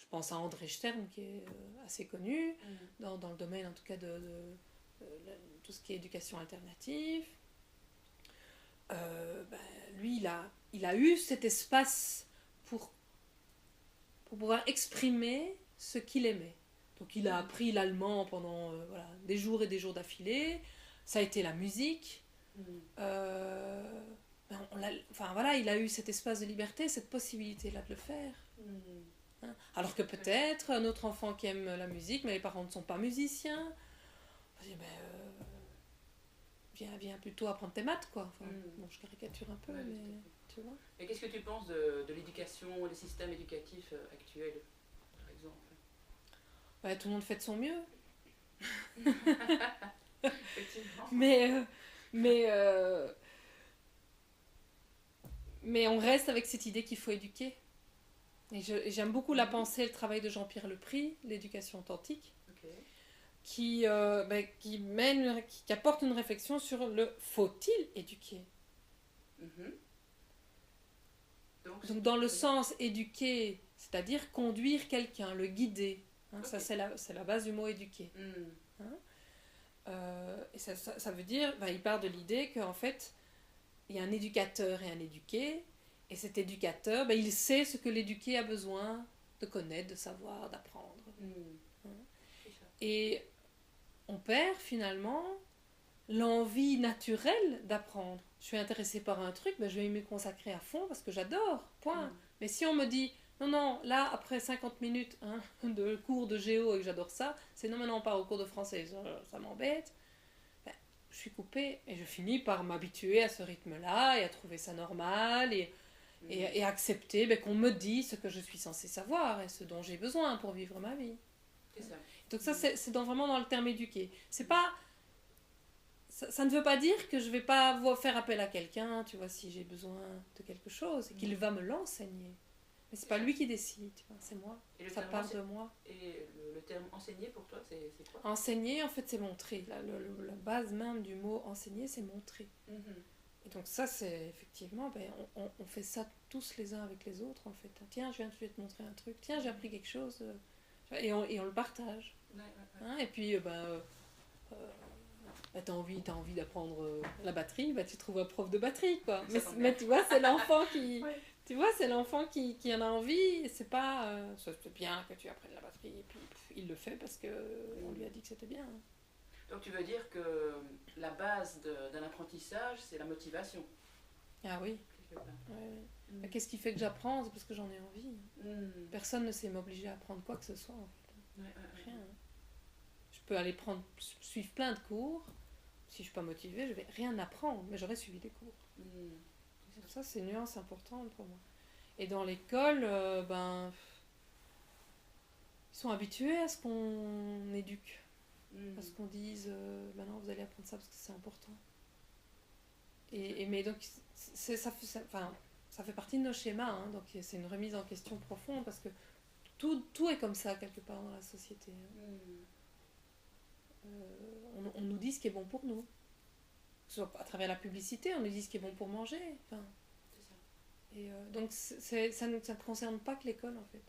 pense à André Stern, qui est assez connu, dans le domaine en tout cas tout ce qui est éducation alternative. Lui, il a eu cet espace pour pouvoir exprimer ce qu'il aimait. Donc il a appris l'allemand pendant des jours et des jours d'affilée. Ça a été la musique. Il a eu cet espace de liberté, cette possibilité-là de le faire. Hein. Alors que peut-être un autre enfant qui aime la musique, mais les parents ne sont pas musiciens, on va dire, viens plutôt apprendre tes maths, quoi. Bon, je caricature un peu, mais tu vois. Et qu'est-ce que tu penses de l'éducation, des systèmes éducatifs actuels, par exemple? Tout le monde fait de son mieux. Effectivement. Mais on reste avec cette idée qu'il faut éduquer. Et j'aime beaucoup la pensée, le travail de Jean-Pierre Lepris, l'éducation authentique, qui apporte une réflexion sur le faut-il éduquer. Donc dans le sens éduquer, c'est-à-dire conduire quelqu'un, le guider. Hein, ça c'est la base du mot éduquer. Hein. Et ça veut dire, il part de l'idée qu'en fait, il y a un éducateur et un éduqué, et cet éducateur, il sait ce que l'éduqué a besoin de connaître, de savoir, d'apprendre. Hein. Et on perd finalement l'envie naturelle d'apprendre. Je suis intéressée par un truc, je vais m'y consacrer à fond parce que j'adore, point. Mais si on me dit, non, là, après 50 minutes de cours de géo et que j'adore ça, c'est non, maintenant on part au cours de français, ça m'embête. Je suis coupée et je finis par m'habituer à ce rythme-là et à trouver ça normal et accepter qu'on me dise ce que je suis censée savoir et ce dont j'ai besoin pour vivre ma vie. C'est ça. Donc ça, c'est vraiment dans le terme éduqué. C'est pas... Ça ne veut pas dire que je ne vais pas faire appel à quelqu'un, tu vois, si j'ai besoin de quelque chose, et qu'il va me l'enseigner. Mais c'est pas lui qui décide, tu vois, c'est moi. Ça part de moi. Et le terme enseigner pour toi, c'est quoi? Enseigner, en fait, c'est montrer. La base même du mot enseigner, c'est montrer. Et donc ça, c'est effectivement, on fait ça tous les uns avec les autres, en fait. Tiens, je vais te montrer un truc. Tiens, j'ai appris quelque chose. Et on le partage. Hein, et puis, t'as envie d'apprendre la batterie, tu trouves un prof de batterie, quoi. Mais tu vois, c'est l'enfant qui... Tu vois, c'est l'enfant qui en a envie, et c'est pas... c'est bien que tu apprennes la batterie, et puis il le fait parce qu'on lui a dit que c'était bien. Donc tu veux dire que la base d'un apprentissage, c'est la motivation? Ah oui. Mais qu'est-ce qui fait que j'apprends? C'est parce que j'en ai envie. Personne ne sait m'obliger à apprendre quoi que ce soit, en fait. Rien. Je peux aller suivre plein de cours. Si je ne suis pas motivée, je ne vais rien apprendre, mais j'aurais suivi des cours. Ça, c'est une nuance importante pour moi. Et dans l'école, ils sont habitués à ce qu'on éduque. À ce qu'on dise, non, vous allez apprendre ça parce que c'est important. Mais donc, ça fait partie de nos schémas. Hein, donc, c'est une remise en question profonde parce que tout est comme ça quelque part dans la société. On nous dit ce qui est bon pour nous. Soit à travers la publicité, on nous dit ce qui est bon pour manger. C'est ça. Et donc ça ne concerne pas que l'école, en fait.